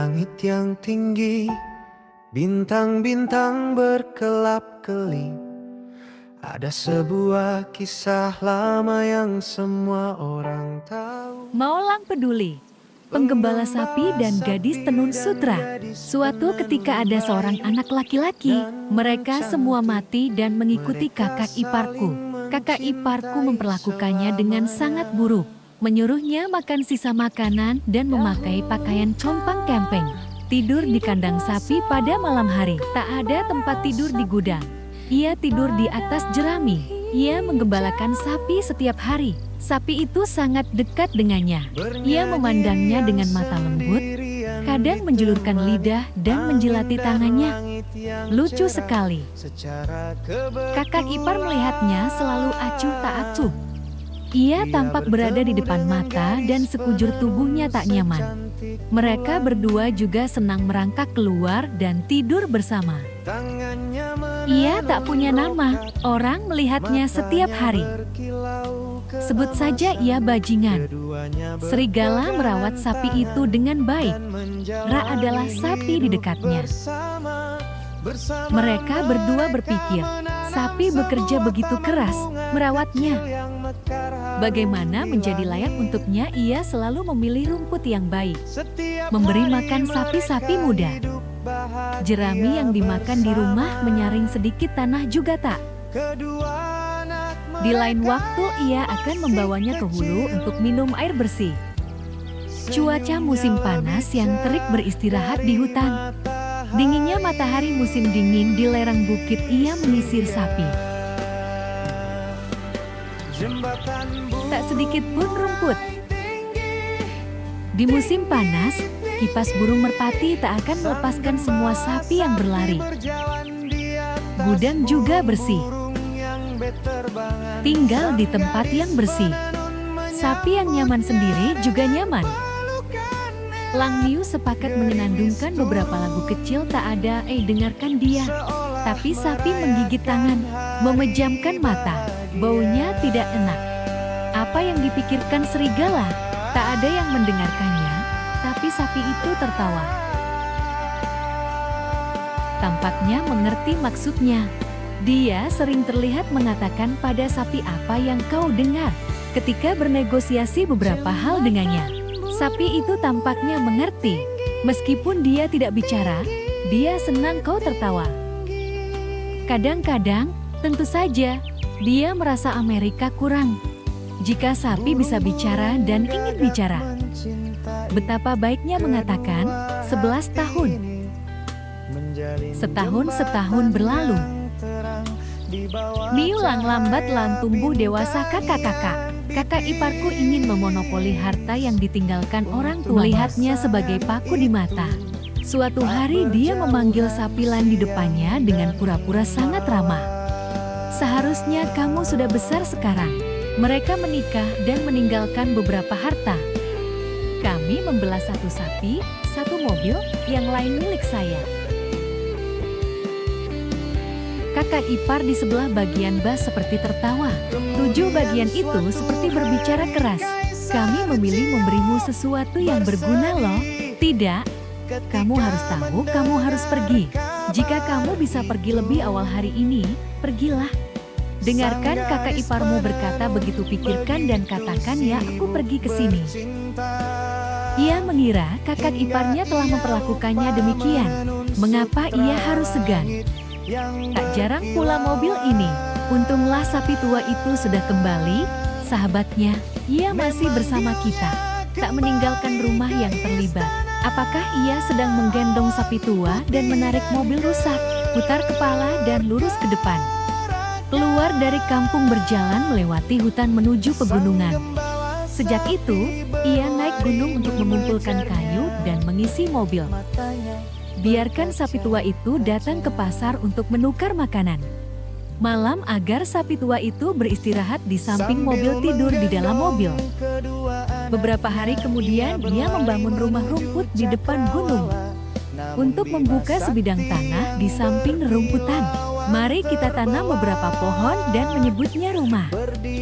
langit yang tinggi, bintang-bintang berkelap-kelip. Ada sebuah kisah lama yang semua orang tahu. Maolang Peduli, penggembala sapi dan gadis tenun sutra. Suatu ketika ada seorang anak laki-laki, mereka semua mati dan mengikuti kakak iparku. Kakak iparku memperlakukannya dengan sangat buruk, menyuruhnya makan sisa makanan dan memakai pakaian compang-camping. Tidur di kandang sapi pada malam hari, tak ada tempat tidur di gudang. Ia tidur di atas jerami. Ia menggembalakan sapi setiap hari. Sapi itu sangat dekat dengannya. Ia memandangnya dengan mata lembut, kadang menjulurkan lidah dan menjilati tangannya. Lucu sekali. Kakak ipar melihatnya selalu acuh tak acuh. Ia tampak berada di depan mata dan sekujur tubuhnya tak nyaman. Mereka berdua juga senang merangkak keluar dan tidur bersama. Ia tak punya nama, orang melihatnya setiap hari. Sebut saja ia bajingan. Serigala merawat sapi itu dengan baik. Ra adalah sapi di dekatnya. Mereka berdua berpikir, sapi bekerja begitu keras, merawatnya. Bagaimana menjadi layak untuknya, ia selalu memilih rumput yang baik. Memberi makan sapi-sapi muda. Jerami yang dimakan di rumah menyaring sedikit tanah juga tak. Di lain waktu ia akan membawanya ke hulu untuk minum air bersih. Cuaca musim panas yang terik beristirahat di hutan. Dinginnya matahari musim dingin di lereng bukit ia menyisir sapi. Tak sedikit pun rumput. Di musim panas, kipas burung merpati tak akan melepaskan semua sapi yang berlari. Gudang juga bersih. Tinggal di tempat yang bersih. Sapi yang nyaman sendiri juga nyaman. Lang Niu sepakat mengenandungkan beberapa lagu kecil tak ada dengarkan dia. Tapi sapi menggigit tangan, memejamkan mata. Baunya tidak enak. Apa yang dipikirkan serigala? Tak ada yang mendengarkannya, tapi sapi itu tertawa. Tampaknya mengerti maksudnya. Dia sering terlihat mengatakan pada sapi apa yang kau dengar ketika bernegosiasi beberapa hal dengannya. Sapi itu tampaknya mengerti. Meskipun dia tidak bicara, dia senang kau tertawa. Kadang-kadang, tentu saja, dia merasa Amerika kurang. Jika sapi bisa bicara dan ingin bicara. Betapa baiknya mengatakan, 11 tahun. Setahun berlalu. Niu Lang lambat lan tumbuh dewasa kakak-kakak. Kakak iparku ingin memonopoli harta yang ditinggalkan orang tua. Melihatnya sebagai paku di mata. Suatu hari dia memanggil sapi lain di depannya dengan pura-pura sangat ramah. Seharusnya kamu sudah besar sekarang. Mereka menikah dan meninggalkan beberapa harta. Kami membelah satu sapi, satu mobil, yang lain milik saya. Kakak ipar di sebelah bagian bas seperti tertawa. 7 bagian itu seperti berbicara keras. Kami memilih memberimu sesuatu yang berguna loh. Tidak, kamu harus tahu kamu harus pergi. Jika kamu bisa pergi lebih awal hari ini, pergilah. Dengarkan kakak iparmu berkata begitu, pikirkan dan katakan ya aku pergi ke sini. Ia mengira kakak iparnya telah memperlakukannya demikian. Mengapa ia harus segan? Tak jarang pula mobil ini. Untunglah sapi tua itu sudah kembali, sahabatnya. Ia masih bersama kita, tak meninggalkan rumah yang terlibat. Apakah ia sedang menggendong sapi tua dan menarik mobil rusak? Putar kepala dan lurus ke depan. Keluar dari kampung berjalan melewati hutan menuju pegunungan. Sejak itu, ia naik gunung untuk mengumpulkan kayu dan mengisi mobil. Biarkan sapi tua itu datang ke pasar untuk menukar makanan. Malam agar sapi tua itu beristirahat di samping mobil, tidur di dalam mobil. Beberapa hari kemudian dia membangun rumah rumput di depan gunung. Untuk membuka sebidang tanah di samping rerumputan. Mari kita tanam beberapa pohon dan menyebutnya rumah.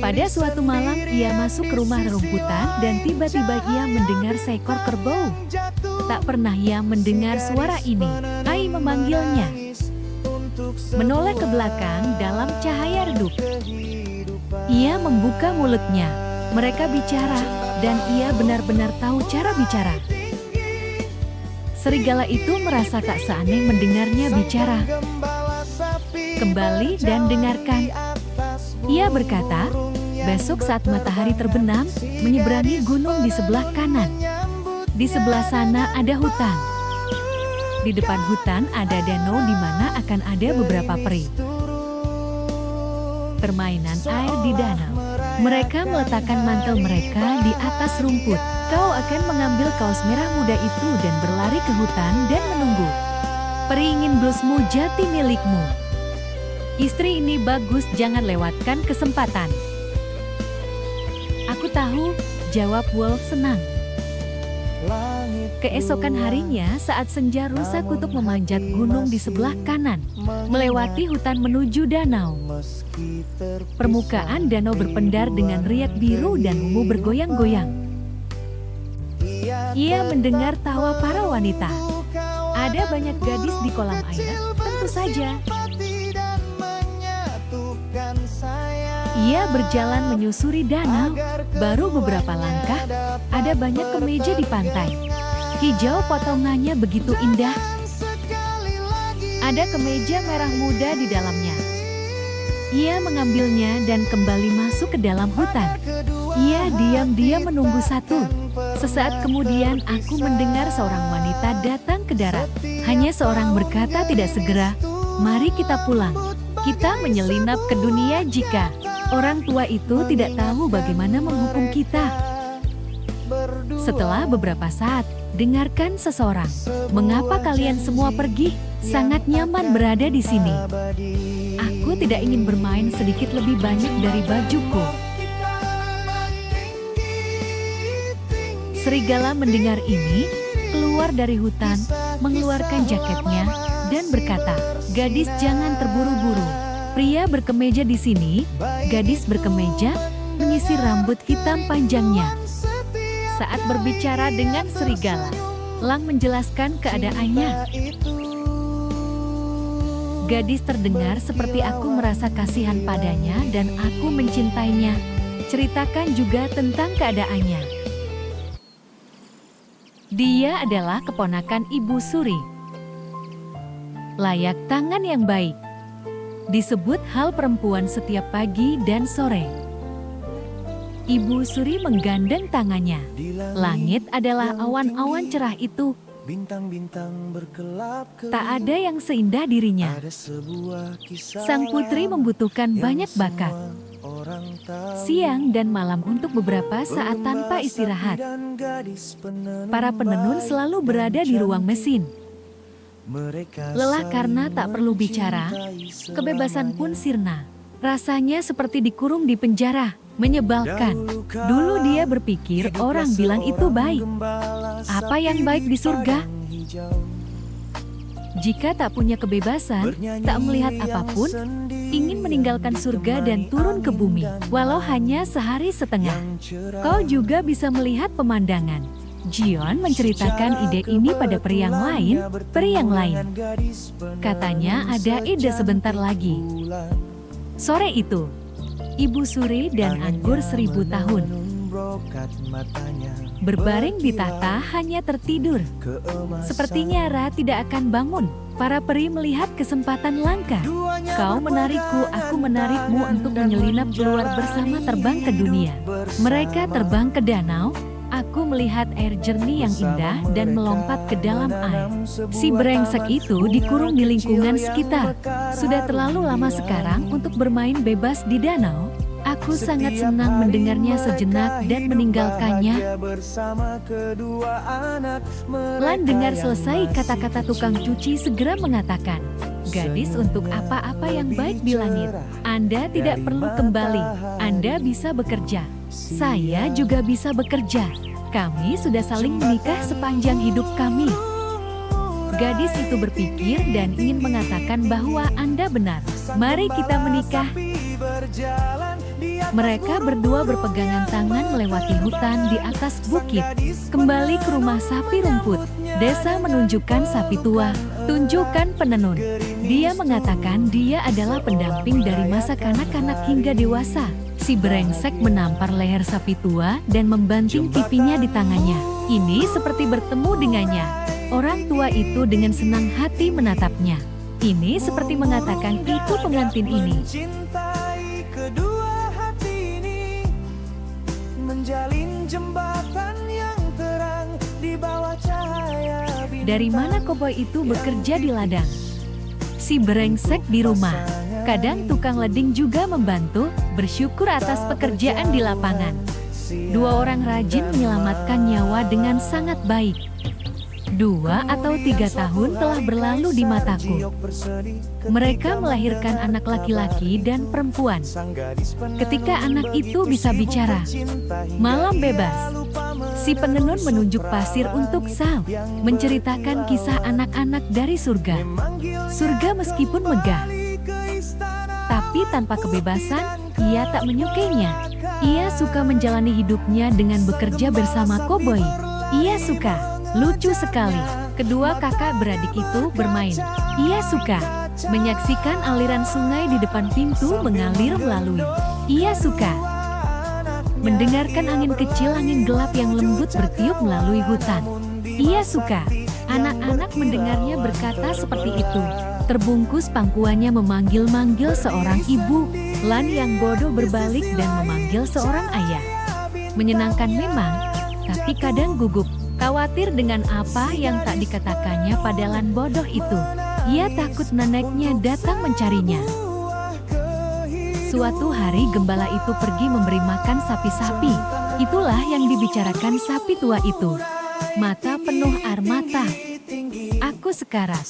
Pada suatu malam ia masuk ke rumah rerumputan dan tiba-tiba ia mendengar seekor kerbau. Tak pernah ia mendengar suara ini. Ai memanggilnya. Menoleh ke belakang dalam cahaya redup. Ia membuka mulutnya. Mereka bicara, dan ia benar-benar tahu cara bicara. Serigala itu merasa tak seaneh mendengarnya bicara. Kembali dan dengarkan. Ia berkata, besok saat matahari terbenam, menyeberangi gunung di sebelah kanan. Di sebelah sana ada hutan. Di depan hutan ada danau di mana akan ada beberapa peri. Permainan air di danau. Mereka meletakkan mantel mereka di atas rumput. Kau akan mengambil kaos merah muda itu dan berlari ke hutan dan menunggu. Peri ingin blusmu jati milikmu. Istri ini bagus, jangan lewatkan kesempatan. Aku tahu, jawab Wolf senang. Keesokan harinya saat senja rusa kutub memanjat gunung di sebelah kanan, melewati hutan menuju danau. Permukaan danau berpendar dengan riak biru dan ungu bergoyang-goyang. Ia mendengar tawa para wanita. Ada banyak gadis di kolam air, tentu saja. Ia berjalan menyusuri danau, baru beberapa langkah, ada banyak kemeja di pantai. Hijau potongannya begitu indah. Ada kemeja merah muda di dalamnya. Ia mengambilnya dan kembali masuk ke dalam hutan. Ia diam-diam menunggu satu. Sesaat kemudian aku mendengar seorang wanita datang ke darat. Hanya seorang berkata tidak segera, mari kita pulang. Kita menyelinap ke dunia jika orang tua itu tidak tahu bagaimana menghukum kita. Setelah beberapa saat, dengarkan seseorang. Mengapa kalian semua pergi? Sangat nyaman berada di sini. Aku tidak ingin bermain sedikit lebih banyak dari bajuku. Serigala mendengar ini, keluar dari hutan, mengeluarkan jaketnya, dan berkata, gadis jangan terburu-buru. Pria berkemeja di sini, gadis berkemeja, menyisir rambut hitam panjangnya. Saat berbicara dengan serigala, Lang menjelaskan keadaannya. Gadis terdengar seperti aku merasa kasihan padanya dan aku mencintainya. Ceritakan juga tentang keadaannya. Dia adalah keponakan Ibu Suri. Layak tangan yang baik. Disebut hal perempuan setiap pagi dan sore. Ibu Suri menggandeng tangannya. Langit adalah awan-awan cerah itu. Tak ada yang seindah dirinya. Sang putri membutuhkan banyak bakat. Siang dan malam untuk beberapa saat tanpa istirahat. Para penenun selalu berada di ruang mesin. Lelah karena tak perlu bicara, kebebasan pun sirna. Rasanya seperti dikurung di penjara, menyebalkan. Dulu dia berpikir orang bilang itu baik. Apa yang baik di surga? Jika tak punya kebebasan, tak melihat apapun, ingin meninggalkan surga dan turun ke bumi, walau hanya sehari setengah. Kau juga bisa melihat pemandangan. Jion menceritakan ide ini pada peri yang lain. Katanya ada ide sebentar lagi. Sore itu, Ibu Suri dan anggur 1000 tahun berbaring di tahta hanya tertidur. Sepertinya Ra tidak akan bangun. Para peri melihat kesempatan langka. Kau menarikku, aku menarikmu untuk menyelinap keluar bersama terbang ke dunia. Mereka terbang ke danau. Aku melihat air jernih yang indah dan melompat ke dalam air. Si brengsek itu dikurung di lingkungan sekitar. Sudah terlalu lama sekarang untuk bermain bebas di danau. Aku sangat senang mendengarnya sejenak dan meninggalkannya. Lan dengar selesai kata-kata tukang cuci segera mengatakan, gadis untuk apa-apa yang baik di langit. Anda tidak perlu kembali. Anda bisa bekerja. Saya juga bisa bekerja. Kami sudah saling menikah sepanjang hidup kami. Gadis itu berpikir dan ingin mengatakan bahwa Anda benar. Mari kita menikah. Mereka berdua berpegangan tangan melewati hutan di atas bukit. Kembali ke rumah sapi rumput, Desa menunjukkan sapi tua, tunjukkan penenun. Dia mengatakan dia adalah pendamping dari masa kanak-kanak hingga dewasa. Si brengsek menampar leher sapi tua dan membanting pipinya di tangannya. Ini seperti bertemu dengannya. Orang tua itu dengan senang hati menatapnya. Ini seperti mengatakan itu pengantin ini. Mencintai kedua hati ini, menjalin jembatan yang terang di bawah cahaya bintang. Dari mana koboi itu bekerja di ladang? Si brengsek di rumah. Kadang tukang leding juga membantu, bersyukur atas pekerjaan di lapangan. Dua orang rajin menyelamatkan nyawa dengan sangat baik. 2 atau 3 tahun telah berlalu di mataku. Mereka melahirkan anak laki-laki dan perempuan. Ketika anak itu bisa bicara, malam bebas. Si penenun menunjuk pasir untuk Sao, menceritakan kisah anak-anak dari surga. Surga meskipun megah, tapi tanpa kebebasan, ia tak menyukainya. Ia suka menjalani hidupnya dengan bekerja bersama koboi. Ia suka. Lucu sekali, kedua kakak beradik itu bermain. Ia suka menyaksikan aliran sungai di depan pintu mengalir melalui. Ia suka mendengarkan angin kecil, angin gelap yang lembut bertiup melalui hutan. Ia suka anak-anak mendengarnya berkata seperti itu. Terbungkus pangkuannya memanggil-manggil seorang ibu. Lan yang bodoh berbalik dan memanggil seorang ayah. Menyenangkan memang, tapi kadang gugup. Khawatir dengan apa yang tak dikatakannya pada Lan bodoh itu. Ia takut neneknya datang mencarinya. Suatu hari gembala itu pergi memberi makan sapi-sapi. Itulah yang dibicarakan sapi tua itu. Mata penuh air mata. Aku sekarat.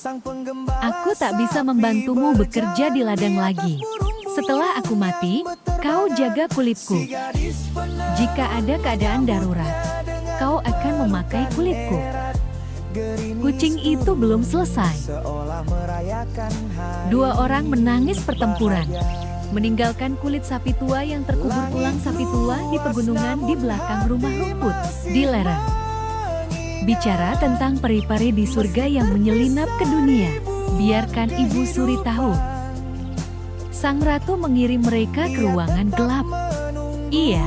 Aku tak bisa membantumu bekerja di ladang lagi. Setelah aku mati, kau jaga kulitku. Jika ada keadaan darurat, kau akan memakai kulitku. Kucing itu belum selesai. 2 orang menangis pertempuran, meninggalkan kulit sapi tua yang terkubur tulang sapi tua di pegunungan di belakang rumah rumput, di lereng. Bicara tentang peri-peri di surga yang menyelinap ke dunia. Biarkan Ibu Suri tahu. Sang ratu mengirim mereka ke ruangan gelap. Ia,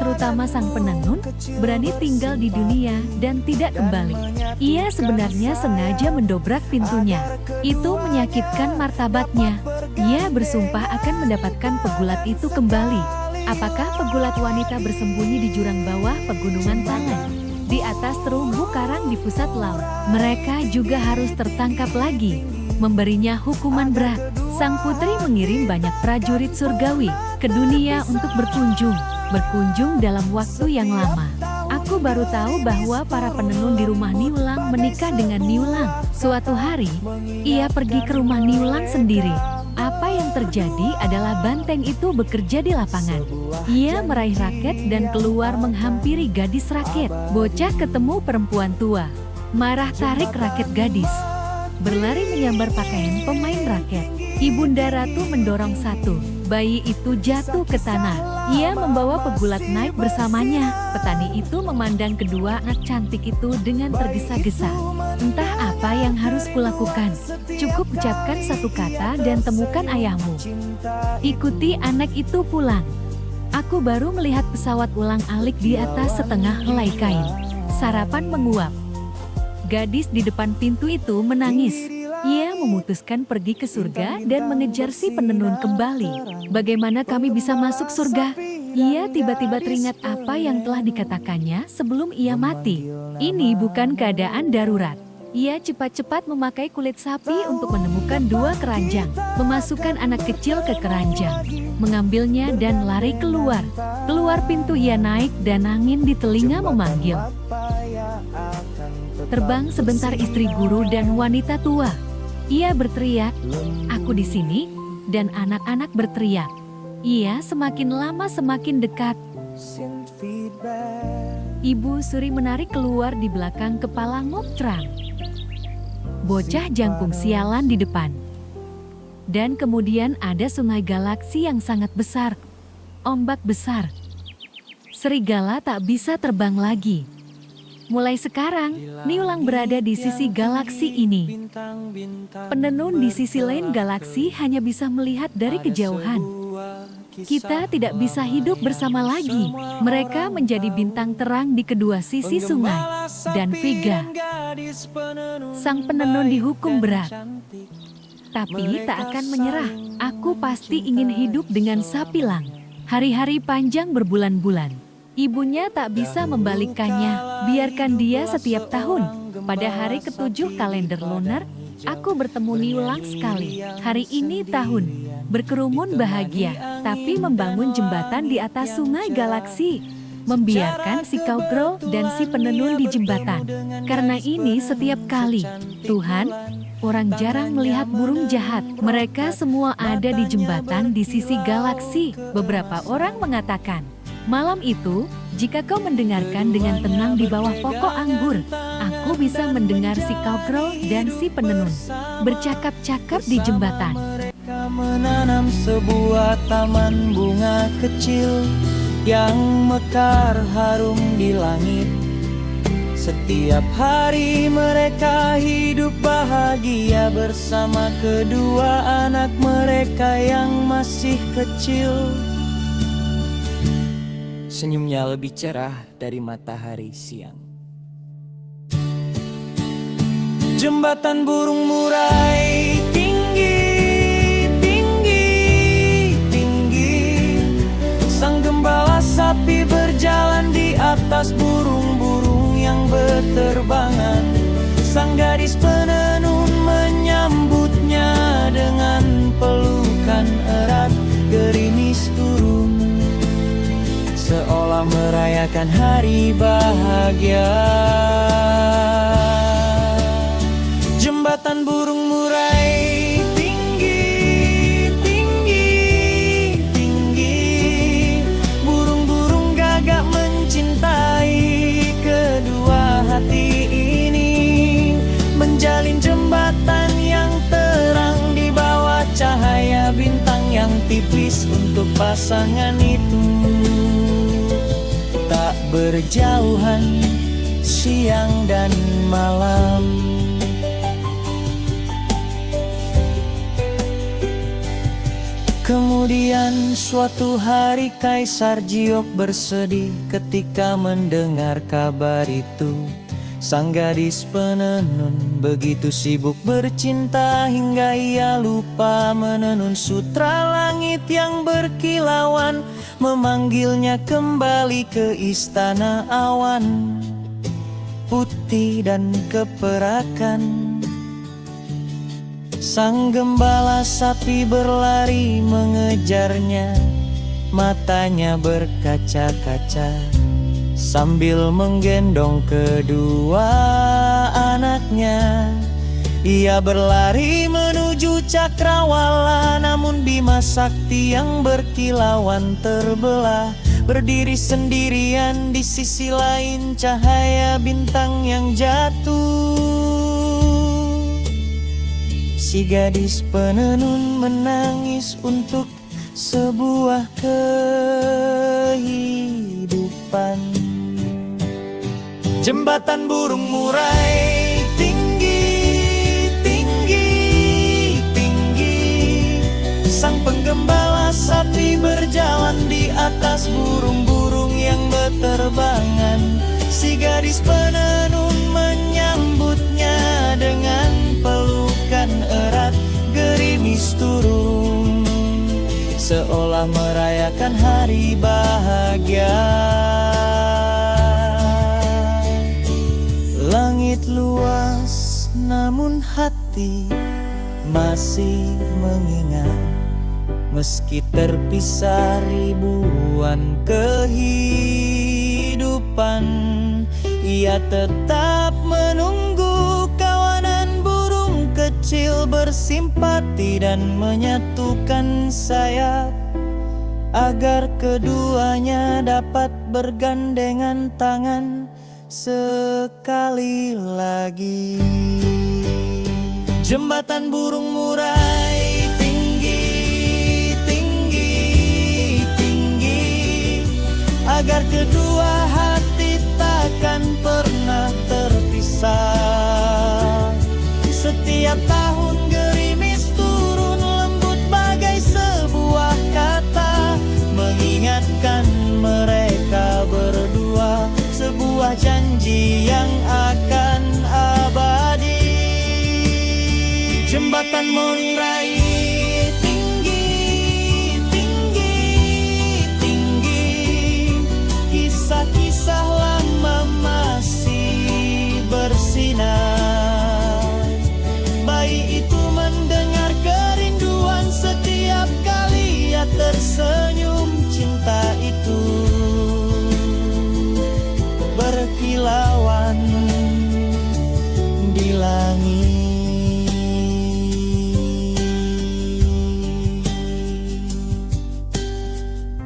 terutama sang penenun, berani tinggal di dunia dan tidak kembali. Ia sebenarnya sengaja mendobrak pintunya. Itu menyakitkan martabatnya. Ia bersumpah akan mendapatkan pegulat itu kembali. Apakah pegulat wanita bersembunyi di jurang bawah pegunungan Tangan? Di atas terumbu karang di pusat laut. Mereka juga harus tertangkap lagi. Memberinya hukuman berat. Sang putri mengirim banyak prajurit surgawi ke dunia untuk berkunjung dalam waktu yang lama. Aku baru tahu bahwa para penenun di rumah Niulang menikah dengan Niulang. Suatu hari, ia pergi ke rumah Niulang sendiri. Apa yang terjadi adalah banteng itu bekerja di lapangan. Ia meraih raket dan keluar menghampiri gadis raket. Bocah ketemu perempuan tua. Marah tarik raket gadis. Berlari menyambar pakaian pemain raket. Ibunda Ratu mendorong satu. Bayi itu jatuh ke tanah. Ia membawa pegulat naik bersamanya. Petani itu memandang kedua anak cantik itu dengan tergesa-gesa. Entah apa yang harus kulakukan. Cukup ucapkan satu kata dan temukan ayahmu. Ikuti anak itu pulang. Aku baru melihat pesawat ulang-alik di atas setengah helai kain. Sarapan menguap. Gadis di depan pintu itu menangis. Ia memutuskan pergi ke surga dan mengejar si penenun kembali. Bagaimana kami bisa masuk surga? Ia tiba-tiba teringat apa yang telah dikatakannya sebelum ia mati. Ini bukan keadaan darurat. Ia cepat-cepat memakai kulit sapi untuk menemukan 2 keranjang. Memasukkan anak kecil ke keranjang. Mengambilnya dan lari keluar. Keluar pintu ia naik dan angin di telinga memanggil. Terbang sebentar istri guru dan wanita tua. Ia berteriak, "Aku di sini," dan anak-anak berteriak. Ia semakin lama semakin dekat. Ibu Suri menarik keluar di belakang kepala Ngoptrang. Bocah jangkung sialan di depan. Dan kemudian ada sungai galaksi yang sangat besar. ombak besar. Serigala tak bisa terbang lagi. Mulai sekarang, Niulang berada di sisi galaksi ini. Penenun di sisi lain galaksi hanya bisa melihat dari kejauhan. Kita tidak bisa hidup bersama lagi. Mereka menjadi bintang terang di kedua sisi sungai. Dan Vega, sang penenun, dihukum berat. Tapi tak akan menyerah. Aku pasti ingin hidup dengan Sapilang. Hari-hari panjang berbulan-bulan. Ibunya tak bisa membalikkannya. Biarkan dia setiap tahun. Pada hari ke-7 kalender lunar, aku bertemu Niulang sekali. Hari ini tahun berkerumun bahagia, tapi membangun jembatan di atas sungai galaksi. Membiarkan si Kaukro dan si penenun di jembatan. Karena ini setiap kali, Tuhan, orang jarang melihat burung jahat. Mereka semua ada di jembatan di sisi galaksi. Beberapa orang mengatakan, malam itu, jika kau mendengarkan dengan tenang di bawah pokok anggur, aku bisa mendengar si Kaukro dan si penenun bercakap-cakap di jembatan. Mereka menanam sebuah taman bunga kecil yang mekar harum di langit. Setiap hari mereka hidup bahagia bersama kedua anak mereka yang masih kecil. Senyumnya lebih cerah dari matahari siang. Jembatan burung murai tinggi, tinggi, tinggi. Sang gembala sapi berjalan di atas burung-burung yang berterbangan. Sang gadis penenun menyambutnya dengan pelukan erat. Gerimis turun seolah merayakan hari bahagia. Jembatan burung murai tinggi, tinggi, tinggi. Burung-burung gagak mencintai kedua hati ini. Menjalin jembatan yang terang di bawah cahaya bintang yang tipis untuk pasangan itu. Tak berjauhan siang dan malam. Kemudian suatu hari Kaisar Jiok bersedih ketika mendengar kabar itu. Sang gadis penenun begitu sibuk bercinta hingga ia lupa menenun sutra langit yang berkilauan. Memanggilnya kembali ke istana awan putih dan keperakan. Sang gembala sapi berlari mengejarnya, matanya berkaca-kaca sambil menggendong kedua anaknya. Ia berlari menuju cakrawala, namun Bima Sakti yang berkilauan terbelah. Berdiri sendirian di sisi lain cahaya bintang yang jatuh. Si gadis penenun menangis untuk sebuah kehidupan. Jembatan burung murai tinggi, tinggi, tinggi. Sang penggembala sapi berjalan di atas burung-burung yang berterbangan. Si gadis penenun menyambutnya dengan pelukan erat. Gerimis turun seolah merayakan hari bahagia. Langit luas namun hati masih mengingat. Meski terpisah ribuan kehidupan, ia tetap menunggu kawanan burung kecil bersimpati dan menyatukan sayap agar keduanya dapat bergandengan tangan sekali lagi. Jembatan burung murai tinggi, tinggi, tinggi. agar kedua hati takkan pernah terpisah. Setiap tahun gerimis turun lembut bagai sebuah kata, mengingatkan mereka berdua sebuah janji yang akan abadi. Jembatan Monrai tinggi, tinggi, tinggi, kisah-kisah lama masih bersinar. Bayi itu mendengar kerinduan setiap kali ia tersenyum. Cinta itu berkilauan di langit.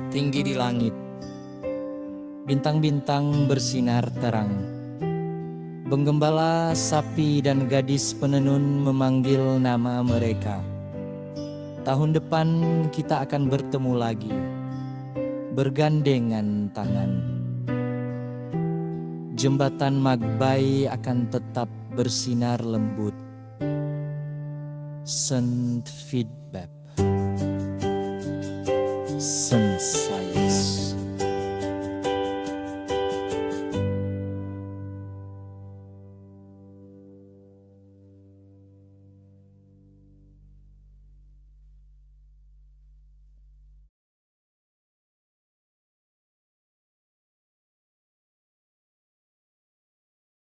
Tinggi di langit, bintang-bintang bersinar terang. Penggembala sapi dan gadis penenun memanggil nama mereka. Tahun depan kita akan bertemu lagi, bergandengan tangan. Jembatan Magbai akan tetap bersinar lembut. Send feedback. Sensayas.